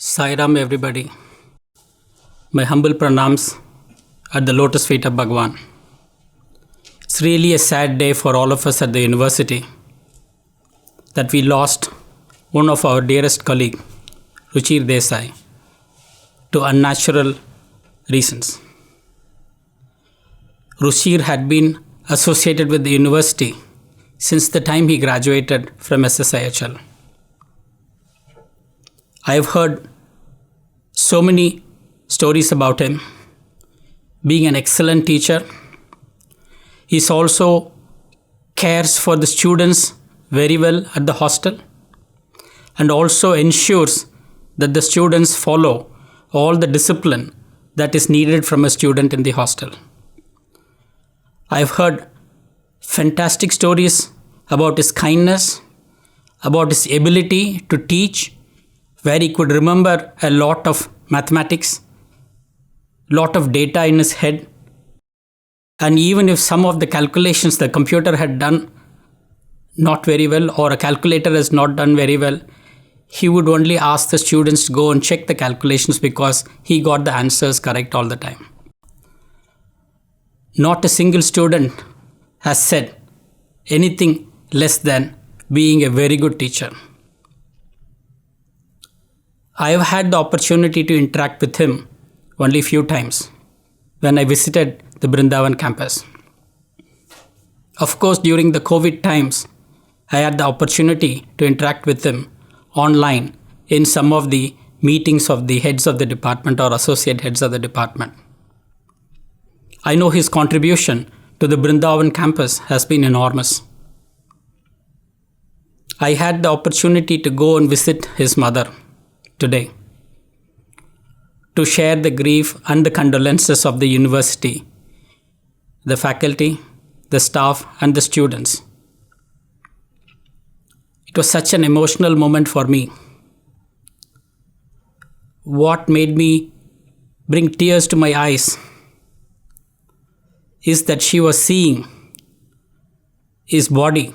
Sairam everybody. My humble pranams at the lotus feet of Bhagwan. It's really a sad day for all of us at the university that we lost one of our dearest colleague, Ruchir Desai, to unnatural reasons. Ruchir had been associated with the university since the time he graduated from SSIHL. I have heard so many stories about him. Being an excellent teacher, he also cares for the students very well at the hostel and also ensures that the students follow all the discipline that is needed from a student in the hostel. I have heard fantastic stories about his kindness, about his ability to teach, where he could remember a lot of mathematics, lot of data in his head, and even if some of the calculations the computer had done not very well or a calculator has not done very well, he would only ask the students to go and check the calculations because he got the answers correct all the time. Not a single student has said anything less than being a very good teacher. I have had the opportunity to interact with him only a few times when I visited the Brindavan campus. Of course, during the COVID times, I had the opportunity to interact with him online in some of the meetings of the heads of the department or associate heads of the department. I know his contribution to the Brindavan campus has been enormous. I had the opportunity to go and visit his mother today to share the grief and the condolences of the university, the faculty, the staff, and the students. It was such an emotional moment for me. What made me bring tears to my eyes is that she was seeing his body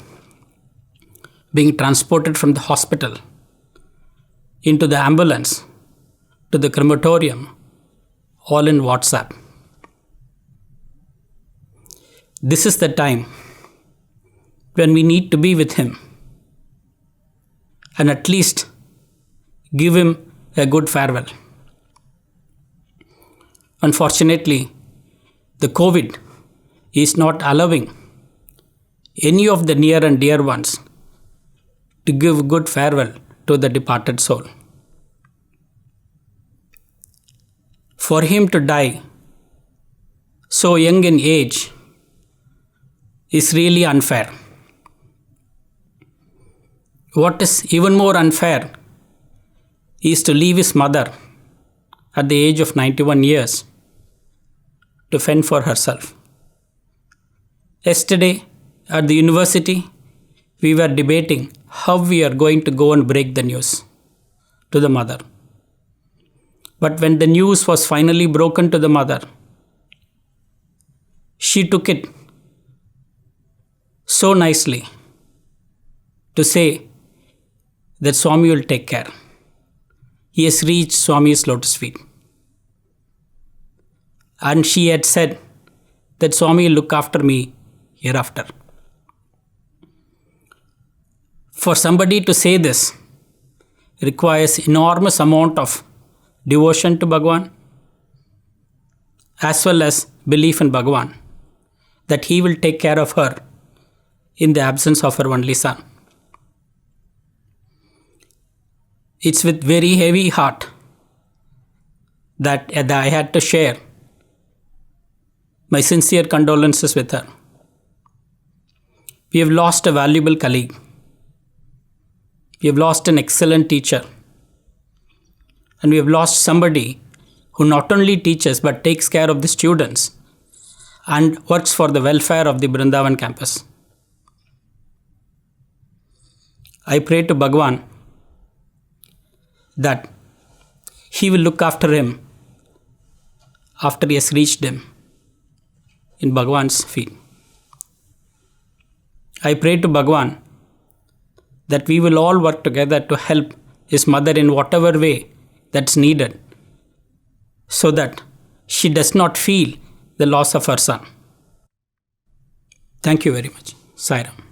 being transported from the hospital into the ambulance to the crematorium, all in WhatsApp. This is the time when we need to be with him and at least give him a good farewell. Unfortunately, the COVID is not allowing any of the near and dear ones to give good farewell to the departed soul. For him to die so young in age is really unfair. What is even more unfair is to leave his mother at the age of 91 years to fend for herself. Yesterday at the university, we were debating how we are going to go and break the news to the mother. But when the news was finally broken to the mother, she took it so nicely to say that Swami will take care. He has reached Swami's lotus feet. And she had said that Swami will look after me hereafter. For somebody to say this requires enormous amount of devotion to Bhagwan as well as belief in Bhagwan that he will take care of her in the absence of her only son. It's with very heavy heart that I had to share my sincere condolences with her. We have lost a valuable colleague. We have lost an excellent teacher. And we have lost somebody who not only teaches but takes care of the students and works for the welfare of the Brindavan campus. I pray to Bhagwan that he will look after him after he has reached him in Bhagwan's feet. I pray to Bhagwan that we will all work together to help his mother in whatever way that's needed so that she does not feel the loss of her son. Thank you very much. Sai Ram.